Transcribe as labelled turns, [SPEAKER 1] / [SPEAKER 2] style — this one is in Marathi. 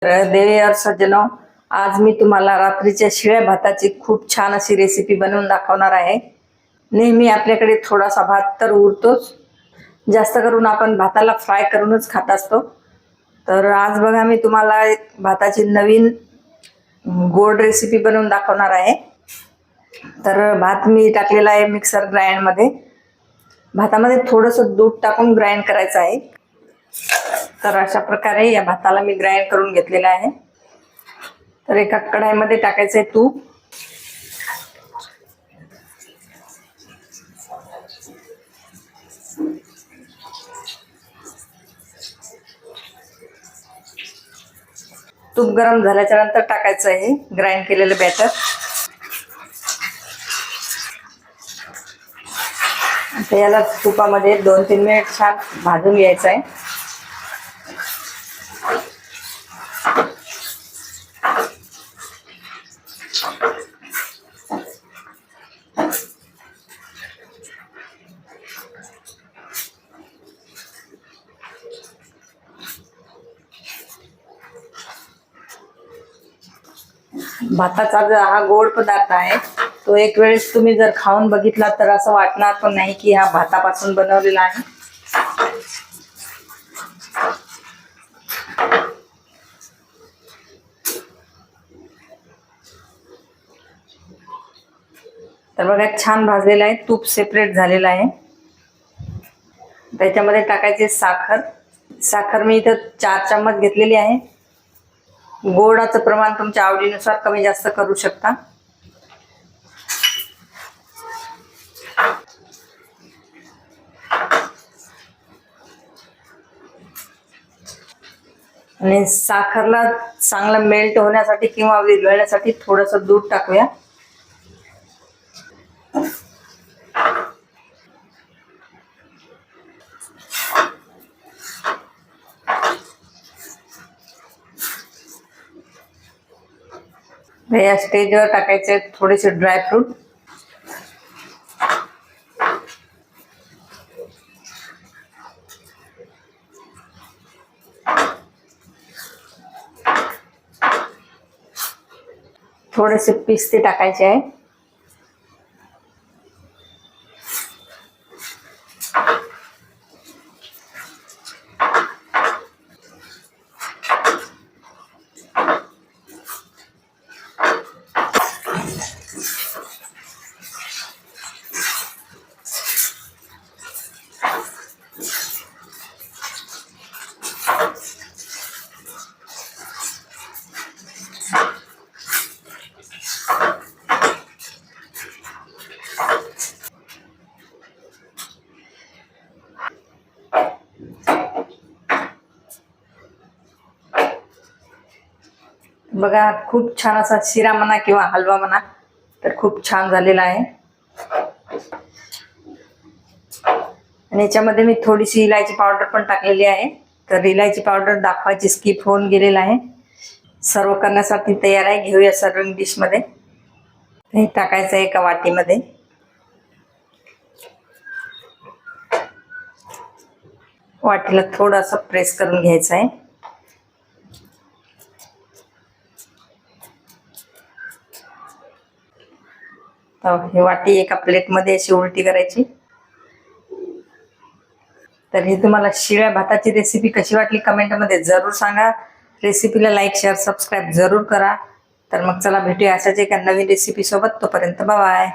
[SPEAKER 1] देवी और सज्जनो, आज मी तुम्हाला रात्रीच्या शिळ्या भाताची खूप छान अशी रेसिपी बनवून दाखवणार आहे। नेहमी आपल्याकडे थोडासा भात तर उरतोच, जास्त करून आपण भाताला फ्राय करूनच खात असतो। तर आज बघा मी तुम्हाला भाताची नवीन गोड रेसिपी बनवून दाखवणार आहे। तर भात मी टाकलेला आहे मिक्सर ग्राइंड मध्ये। भातामध्ये थोडंसं दूध टाकून ग्राइंड करायचं आहे। तर अशा प्रकारे या भाताला मी ग्राइंड करून घेतलेला आहे। तर एका कढाईमध्ये टाकायचं आहे तूप। तूप गरम झाल्याच्या नंतर टाकायचं आहे ग्राइंड केलेलं बॅटर। आता याला तुपामध्ये 2-3 मिनिट छान भाजून घ्यायचं आहे। भाताचा जो हा गोड पदार्थ आहे तो एक वेळेस तुम्ही जर खाऊन बघितला तर असं वाटणार पण नाही की हा भातापासून बनवलेला आहे। तर बघा छान भाजलेला आहे, तूप सेपरेट झालेलं आहे। त्याच्यामध्ये टाकायचे साखर। साखर मी इथं 4 चम्मच घेतलेली आहे। गोडाचं प्रमाण तुमच्या आवडीनुसार कमी जास्त करू शकता। आणि साखरला चांगलं मेल्ट होण्यासाठी किंवा विरघळण्यासाठी थोडंसं दूध टाकूया। या स्टेजवर टाकायचे थोडेसे ड्रायफ्रूट। थोडेसे पिस्ते टाकायचे आहे। बघा खूप छान असा शिरा म्हणा किंवा हलवा म्हणा तर खूप छान झालेला आहे। आणि याच्यामध्ये मी थोडीशी इलायची पावडर पण टाकलेली आहे। तर इलायची पावडर दाखवायची स्किप होऊन गेलेला आहे। सर्व करण्यासाठी तयार आहे। घेऊया सर्विंग डिश मध्ये। हे टाकायचं आहे एका वाटीमध्ये। वाटीला थोडंसं प्रेस करून घ्यायचं आहे। ही वाटी एका प्लेट मध्ये अशी उलटी करायची। तर ही तुम्हाला शिळ्या भाताची रेसिपी कशी वाटली कमेंट मध्ये जरूर सांगा। रेसिपीला लाईक शेअर सबस्क्राईब जरूर करा। तर मग चला भेटूया अशाच एका नवीन रेसिपी सोबत। तोपर्यंत बाय बाय।